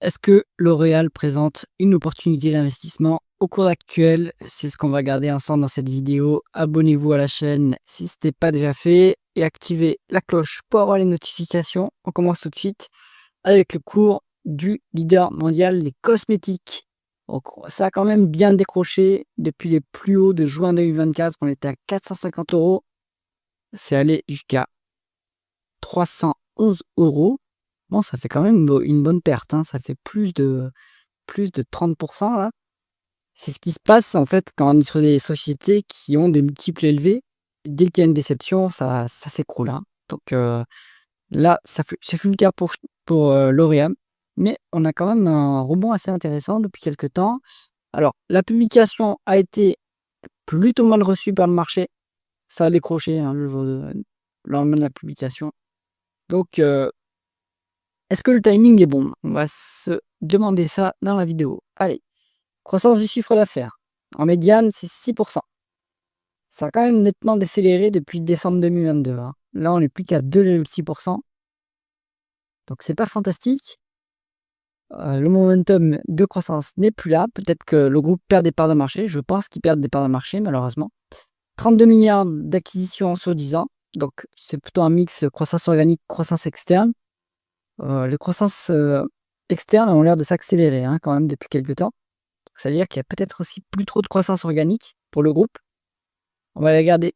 Est-ce que L'Oréal présente une opportunité d'investissement au cours actuel? C'est ce qu'on va regarder ensemble dans cette vidéo. Abonnez-vous à la chaîne si ce n'est pas déjà fait et activez la cloche pour avoir les notifications. On commence tout de suite avec le cours du leader mondial des cosmétiques. Donc, ça a quand même bien décroché depuis les plus hauts de juin 2024. On était à 450 euros. C'est allé jusqu'à 311 euros. Bon, ça fait quand même une bonne perte, hein. Ça fait plus de 30 là. C'est ce qui se passe, en fait, quand on est sur des sociétés qui ont des multiples élevés. Dès qu'il y a une déception, ça s'écroule, hein. Donc là, c'est plus le cas pour L'Oréal, mais on a quand même un rebond assez intéressant depuis quelque temps. Alors, la publication a été plutôt mal reçue par le marché. Ça a décroché, hein, le lendemain de la publication. Donc est-ce que le timing est bon? On va se demander ça dans la vidéo. Allez, croissance du chiffre d'affaires. En médiane, c'est 6. Ça a quand même nettement décéléré depuis décembre 2022, hein. Là, on n'est plus qu'à 2,6. Donc, c'est pas fantastique. Le momentum de croissance n'est plus là. Peut-être que le groupe perd des parts de marché. Je pense qu'il perd des parts de marché, malheureusement. 32 milliards d'acquisitions sur 10 ans. Donc, c'est plutôt un mix croissance organique, croissance externe. Les croissances externes ont l'air de s'accélérer, hein, quand même depuis quelques temps. C'est-à-dire qu'il y a peut-être aussi plus trop de croissance organique pour le groupe. On va regarder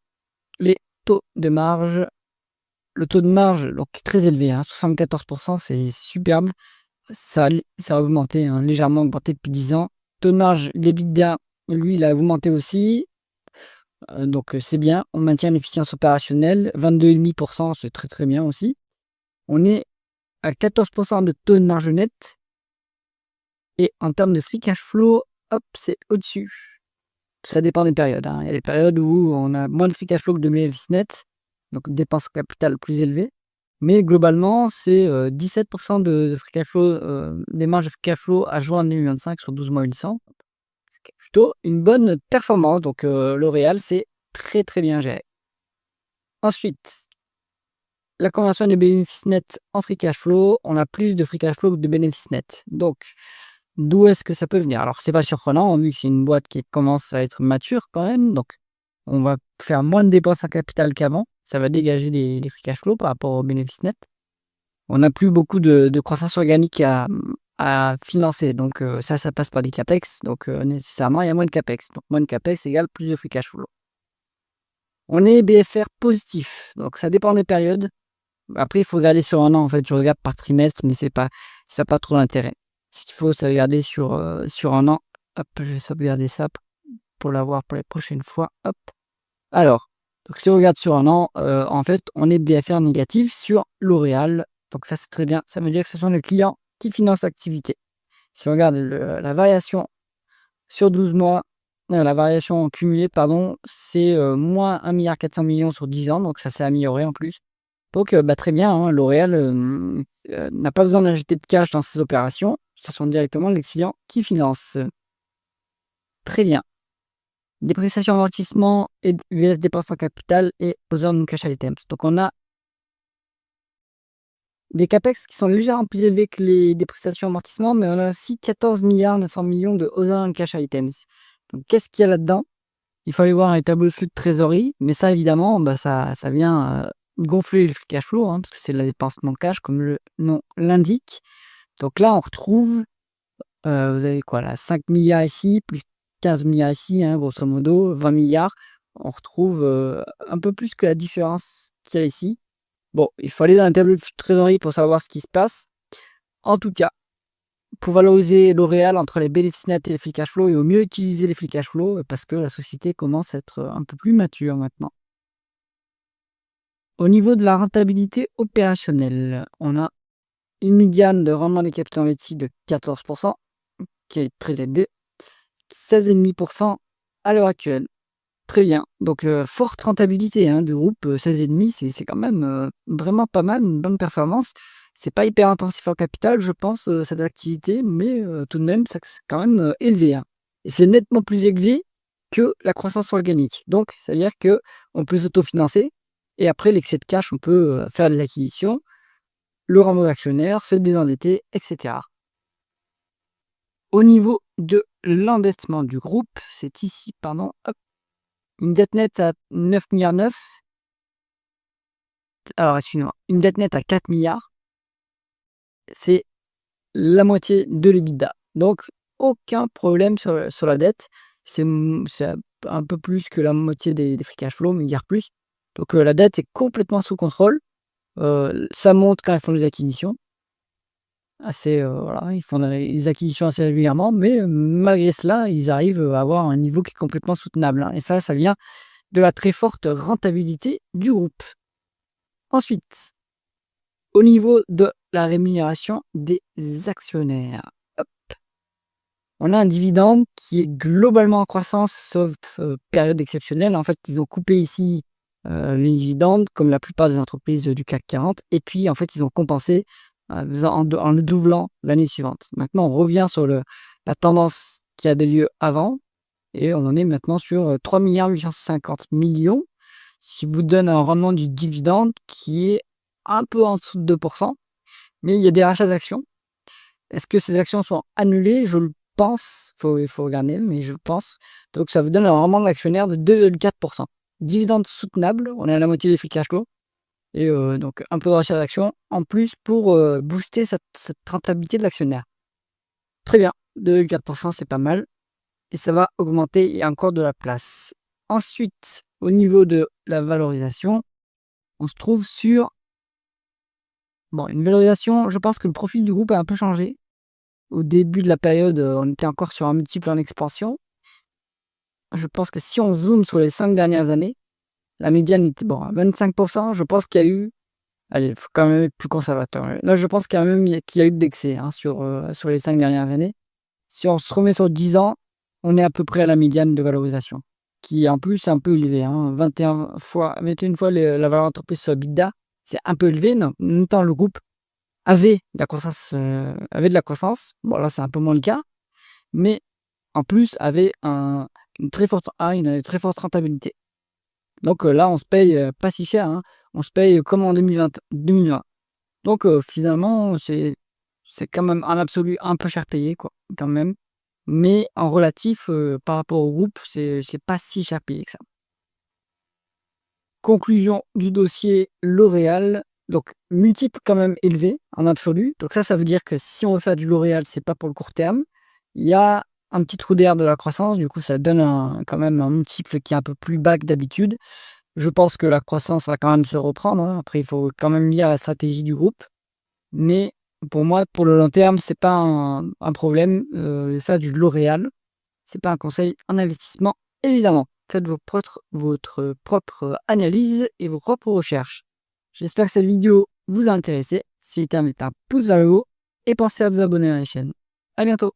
les taux de marge. Le taux de marge, donc très élevé, hein, 74%, c'est superbe. Ça a augmenté, hein, légèrement augmenté depuis 10 ans. Taux de marge, l'EBITDA, lui, il a augmenté aussi. Donc c'est bien. On maintient l'efficience opérationnelle. 22,5%, c'est très très bien aussi. On est à 14% de taux de marge net. Et en termes de free cash flow, hop, c'est au-dessus. Ça dépend des périodes, hein. Il y a des périodes où on a moins de free cash flow que de bénéfices nets, donc dépenses capitales plus élevées. Mais globalement, c'est 17% de free cash flow, des marges de free cash flow à juin 2025 sur 12 mois glissants. C'est plutôt une bonne performance. Donc L'Oréal, c'est très très bien géré. Ensuite, la conversion des bénéfices nets en free cash flow, on a plus de free cash flow que de bénéfices nets. Donc, d'où est-ce que ça peut venir? Alors, c'est pas surprenant, vu que c'est une boîte qui commence à être mature quand même. Donc, on va faire moins de dépenses en capital qu'avant. Ça va dégager les free cash flow par rapport aux bénéfices nets. On n'a plus beaucoup de croissance organique à financer. Donc, ça passe par des capex. Donc, nécessairement, il y a moins de capex. Donc, moins de capex égale plus de free cash flow. On est BFR positif. Donc, ça dépend des périodes. Après, il faut regarder sur un an. En fait, je regarde par trimestre, mais ça n'a pas trop d'intérêt. Ce qu'il faut, c'est regarder sur un an. Hop, je vais sauvegarder ça pour l'avoir pour les prochaines fois. Hop. Alors, donc si on regarde sur un an, en fait, on est BFR négatif sur L'Oréal. Donc ça, c'est très bien. Ça veut dire que ce sont les clients qui financent l'activité. Si on regarde la variation sur 12 mois, la variation cumulée, pardon, c'est moins 1,4 milliard sur 10 ans. Donc ça s'est amélioré en plus. Donc très bien, hein, L'Oréal n'a pas besoin d'injecter de cash dans ses opérations. Ce sont directement les clients qui financent. Très bien. Dépréciation, amortissement et vs dépenses en capital et other non-cash items. Donc on a des capex qui sont légèrement plus élevés que les dépréciations amortissements, mais on a aussi 14 milliards 900 millions de other non-cash items. Donc qu'est-ce qu'il y a là-dedans? Il faut aller voir un tableau de flux de trésorerie, mais ça évidemment, ça vient gonfler le free cash flow, hein, parce que c'est de la dépense non cash comme le nom l'indique. Donc là, on retrouve, vous avez quoi là, 5 milliards ici, plus 15 milliards ici, hein, grosso modo, 20 milliards. On retrouve un peu plus que la différence qu'il y a ici. Bon, il faut aller dans un tableau de trésorerie pour savoir ce qui se passe. En tout cas, pour valoriser L'Oréal entre les bénéfices nets et les free cash flow, il vaut mieux utiliser les free cash flow parce que la société commence à être un peu plus mature maintenant. Au niveau de la rentabilité opérationnelle, on a une médiane de rendement des capitaux investis de 14%, qui est très élevé, 16,5% à l'heure actuelle. Très bien. Donc, forte rentabilité, hein, du groupe, 16,5, c'est quand même vraiment pas mal, une bonne performance. C'est pas hyper intensif en capital, je pense, cette activité, mais tout de même, c'est quand même élevé, hein. Et c'est nettement plus élevé que la croissance organique. Donc, ça veut dire qu'on peut s'autofinancer et après l'excès de cash, on peut faire des acquisitions, le rendre aux actionnaires, se désendetter, etc. Au niveau de l'endettement du groupe, c'est ici, pardon, hop, une dette nette à 9,9 milliards. Alors, excusez-moi, une dette nette à 4 milliards, c'est la moitié de l'EBITDA. Donc, aucun problème sur la dette. C'est un peu plus que la moitié des free cash flow, mais guère plus. Donc, la dette est complètement sous contrôle. Ça monte quand ils font des acquisitions. Assez, voilà, ils font des acquisitions assez régulièrement, mais malgré cela, ils arrivent à avoir un niveau qui est complètement soutenable, hein, et ça vient de la très forte rentabilité du groupe. Ensuite, au niveau de la rémunération des actionnaires, hop, on a un dividende qui est globalement en croissance, sauf période exceptionnelle. En fait, ils ont coupé ici les dividendes, comme la plupart des entreprises du CAC 40, et puis en fait, ils ont compensé en le doublant l'année suivante. Maintenant, on revient sur la tendance qui a des lieux avant, et on en est maintenant sur 3,850 milliards, ce qui vous donne un rendement du dividende qui est un peu en dessous de 2%, mais il y a des rachats d'actions. Est-ce que ces actions sont annulées? Je le pense, il faut regarder, mais je pense. Donc ça vous donne un rendement de l'actionnaire de 2,4%. Dividende soutenable, on est à la moitié des free cash flow. Et donc un peu de rachat d'actions en plus pour booster cette rentabilité de l'actionnaire. Très bien, 2,4%, c'est pas mal. Et ça va augmenter, il y a encore de la place. Ensuite, au niveau de la valorisation, on se trouve sur une valorisation. Je pense que le profil du groupe a un peu changé. Au début de la période, on était encore sur un multiple en expansion. Je pense que si on zoome sur les 5 dernières années, la médiane était à 25%. Je pense qu'il y a eu, allez, il faut quand même être plus conservateur. Là, je pense qu'il y a eu de l'excès, hein, sur les 5 dernières années. Si on se remet sur 10 ans, on est à peu près à la médiane de valorisation, qui en plus est un peu élevée, hein, 21 fois la valeur d'entreprise sur EBITDA, c'est un peu élevé. En même temps, le groupe avait de la croissance. Bon, là, c'est un peu moins le cas, mais en plus avait une très forte rentabilité. Donc là, on se paye pas si cher, hein. On se paye comme en 2020. Donc finalement, c'est quand même en absolu un peu cher payé, quoi, quand même. Mais en relatif, par rapport au groupe, c'est pas si cher payé que ça. Conclusion du dossier L'Oréal. Donc multiple quand même élevé en absolu. Donc ça veut dire que si on veut faire du L'Oréal, c'est pas pour le court terme. Il y a un petit trou d'air de la croissance, du coup ça donne quand même un multiple qui est un peu plus bas que d'habitude. Je pense que la croissance va quand même se reprendre, hein. Après, il faut quand même lire la stratégie du groupe. Mais pour moi, pour le long terme, c'est pas un problème de faire du L'Oréal. C'est pas un conseil en investissement, évidemment. Faites votre propre analyse et vos propres recherches. J'espère que cette vidéo vous a intéressé. Si c'est le cas, mettez un pouce vers le haut et pensez à vous abonner à la chaîne. À bientôt.